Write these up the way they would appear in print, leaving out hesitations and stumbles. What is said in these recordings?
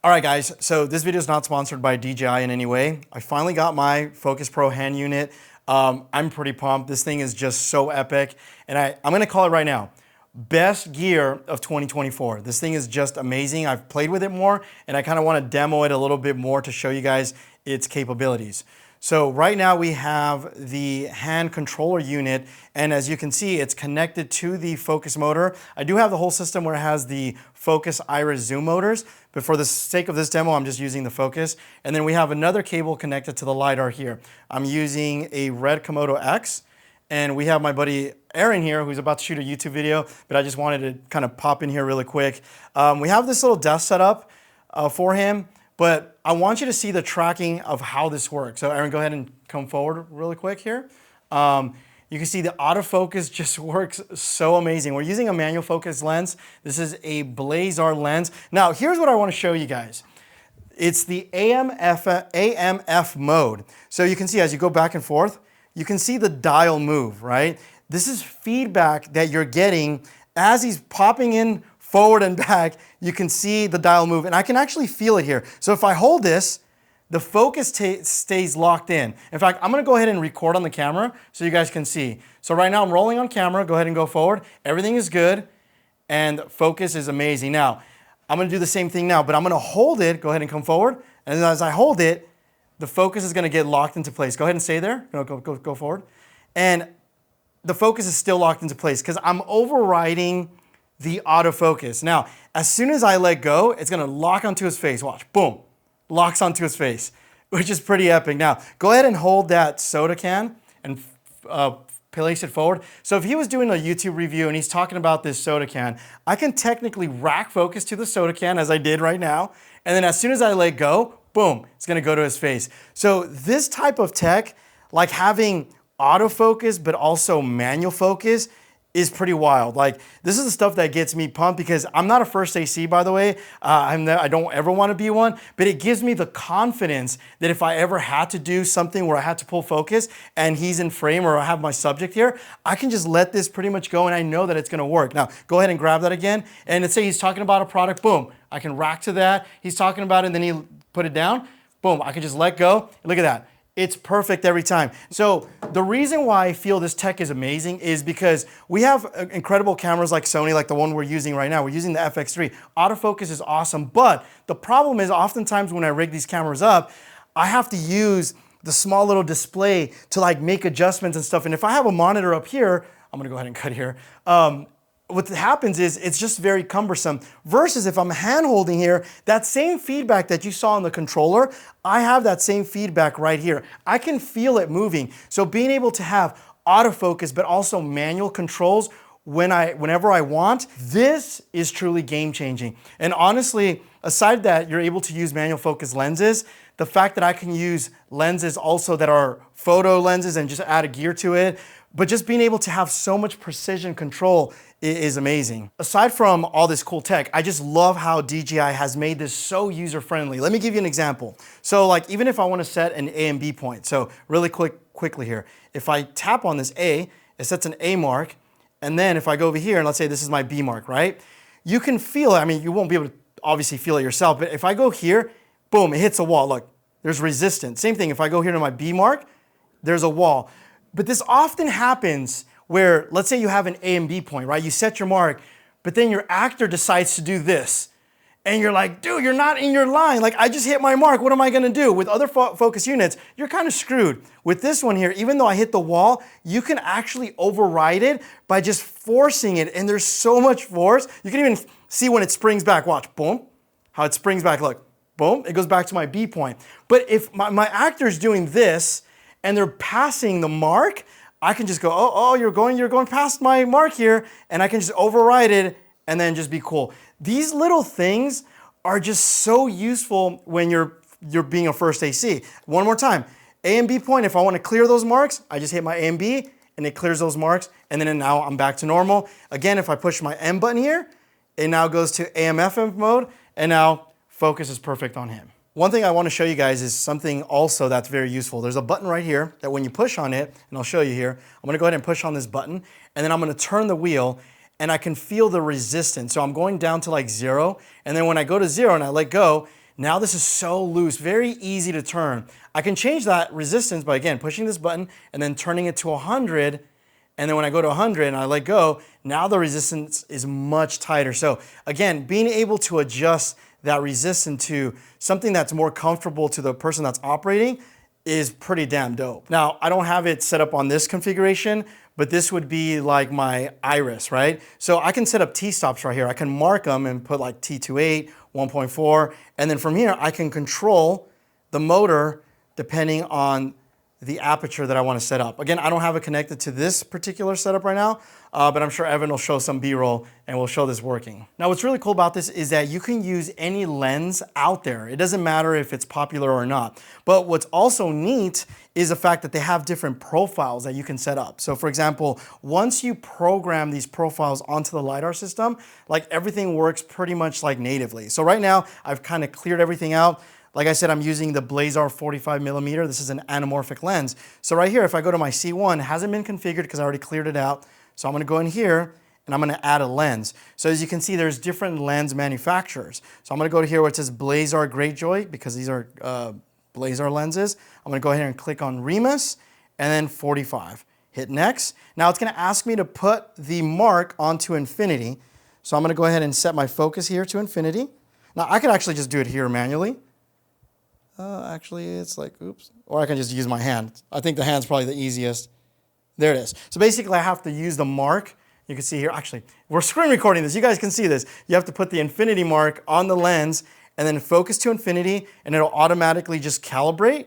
All right, guys, so this video is not sponsored by DJI in any way. I finally got my Focus Pro hand unit. I'm pretty pumped. This thing is just so epic. And I'm gonna call it right now, best gear of 2024. This thing is just amazing. I've played with it more and I kind of wanna demo it a little bit more to show you guys its capabilities. So right now we have the hand controller unit, and as you can see, it's connected to the focus motor. I do have the whole system where it has the focus, iris, zoom motors, but for the sake of this demo, I'm just using the focus. And then we have another cable connected to the lidar here. I'm using a red Komodo X, and we have my buddy Aaron here who's about to shoot a YouTube video, but I just wanted to kind of pop in here really quick. We have this little desk set up for him, but I want you to see the tracking of how this works. So Aaron, go ahead and come forward really quick here. You can see the autofocus just works so amazing. We're using a manual focus lens. This is a Blazar lens. Now, here's what I want to show you guys. It's the AMF mode. So you can see as you go back and forth, you can see the dial move, right? This is feedback that you're getting as he's popping in forward and back. You can see the dial move, and I can actually feel it here. So if I hold this, the focus stays locked in. In fact, I'm gonna go ahead and record on the camera so you guys can see. So right now I'm rolling on camera, go ahead and go forward. Everything is good, and focus is amazing. Now, I'm gonna do the same thing now, but I'm gonna hold it, go ahead and come forward, and as I hold it, the focus is gonna get locked into place. Go ahead and stay there, go forward. And the focus is still locked into place because I'm overriding the autofocus. Now, as soon as I let go, it's gonna lock onto his face. Watch, boom, locks onto his face, which is pretty epic. Now, go ahead and hold that soda can and place it forward. So if he was doing a YouTube review and he's talking about this soda can, I can technically rack focus to the soda can as I did right now. And then as soon as I let go, boom, it's gonna go to his face. So this type of tech, like having autofocus, but also manual focus, is pretty wild. Like, this is the stuff that gets me pumped because I'm not a first AC, by the way. I don't ever want to be one, but it gives me the confidence that if I ever had to do something where I had to pull focus and he's in frame or I have my subject here, I can just let this pretty much go and I know that it's gonna work. Now, go ahead and grab that again. And let's say he's talking about a product, boom, I can rack to that. He's talking about it and then he put it down, boom, I can just let go. Look at that. It's perfect every time. So the reason why I feel this tech is amazing is because we have incredible cameras like Sony, like the one we're using right now. We're using the FX3. Autofocus is awesome, but the problem is oftentimes when I rig these cameras up, I have to use the small little display to like make adjustments and stuff. And if I have a monitor up here, I'm gonna go ahead and cut here. What happens is it's just very cumbersome versus if I'm hand holding here, that same feedback that you saw on the controller, I have that same feedback right here. I can feel it moving. So being able to have autofocus, but also manual controls whenever I want, this is truly game changing. And honestly, aside that you're able to use manual focus lenses, the fact that I can use lenses also that are photo lenses and just add a gear to it, but just being able to have so much precision control is amazing. Aside from all this cool tech, I just love how DJI has made this so user-friendly. Let me give you an example. So like even if I want to set an A and B point, so really quickly here, if I tap on this A, it sets an A mark, and then if I go over here and let's say this is my B mark, right? You can feel it. I mean, you won't be able to obviously feel it yourself, but if I go here, boom, it hits a wall. Look, there's resistance. Same thing, if I go here to my B mark, there's a wall. But this often happens where, let's say you have an A and B point, right? You set your mark, but then your actor decides to do this. And you're like, dude, you're not in your line. Like, I just hit my mark. What am I gonna do? With other focus units, you're kind of screwed. With this one here, even though I hit the wall, you can actually override it by just forcing it. And there's so much force. You can even see when it springs back. Watch, boom, how it springs back. Look, boom, it goes back to my B point. But if my actor's doing this and they're passing the mark, I can just go, oh, you're going past my mark here, and I can just override it and then just be cool. These little things are just so useful when you're being a first AC. One more time, A and B point, if I want to clear those marks, I just hit my A and B and it clears those marks, and then now I'm back to normal. Again, if I push my M button here, it now goes to AMF mode, and now focus is perfect on him. One thing I want to show you guys is something also that's very useful. There's a button right here that when you push on it, and I'll show you here, I'm going to go ahead and push on this button, and then I'm going to turn the wheel, and I can feel the resistance. So I'm going down to like 0, and then when I go to 0 and I let go, Now this is so loose, very easy to turn. I can change that resistance by, again, pushing this button and then turning it to 100. And then when I go to 100 and I let go, now the resistance is much tighter. So again, being able to adjust that resistance to something that's more comfortable to the person that's operating is pretty damn dope. Now, I don't have it set up on this configuration, but this would be like my iris, right? So I can set up T-stops right here. I can mark them and put like T28, 1.4, and then from here I can control the motor depending on the aperture that I want to set up. Again, I don't have it connected to this particular setup right now, but I'm sure Evan will show some B-roll and we'll show this working. Now, what's really cool about this is that you can use any lens out there. It doesn't matter if it's popular or not. But what's also neat is the fact that they have different profiles that you can set up. So for example, once you program these profiles onto the lidar system, like everything works pretty much like natively. So right now, I've kind of cleared everything out. Like I said, I'm using the Blazar 45mm. This is an anamorphic lens. So right here, if I go to my C1, it hasn't been configured because I already cleared it out. So I'm gonna go in here and I'm gonna add a lens. So as you can see, there's different lens manufacturers. So I'm gonna go to here where it says Blazar Greyjoy because these are Blazar lenses. I'm gonna go ahead and click on Remus and then 45. Hit next. Now it's gonna ask me to put the mark onto infinity. So I'm gonna go ahead and set my focus here to infinity. Now I could actually just do it here manually. Actually, it's like, oops. Or I can just use my hand. I think the hand's probably the easiest. There it is. So basically, I have to use the mark. You can see here, actually, we're screen recording this. You guys can see this. You have to put the infinity mark on the lens and then focus to infinity, and it'll automatically just calibrate.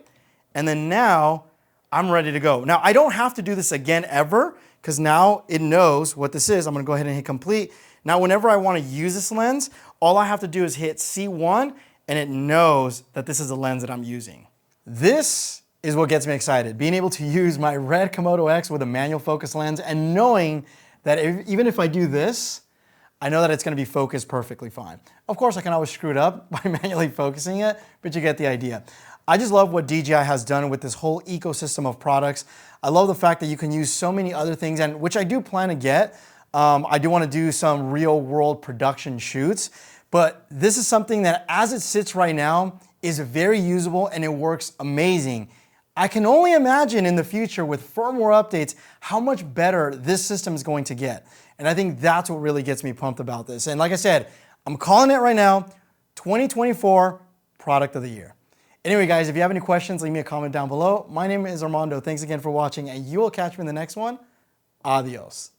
And then now, I'm ready to go. Now, I don't have to do this again ever, because now it knows what this is. I'm gonna go ahead and hit complete. Now, whenever I wanna use this lens, all I have to do is hit C1, and it knows that this is the lens that I'm using. This is what gets me excited, being able to use my Red Komodo X with a manual focus lens and knowing that even if I do this, I know that it's gonna be focused perfectly fine. Of course, I can always screw it up by manually focusing it, but you get the idea. I just love what DJI has done with this whole ecosystem of products. I love the fact that you can use so many other things, and which I do plan to get. I do wanna do some real world production shoots. But this is something that, as it sits right now, is very usable and it works amazing. I can only imagine in the future with firmware updates how much better this system is going to get. And I think that's what really gets me pumped about this. And like I said, I'm calling it right now, 2024 Product of the Year. Anyway, guys, if you have any questions, leave me a comment down below. My name is Armando. Thanks again for watching, and you will catch me in the next one. Adios.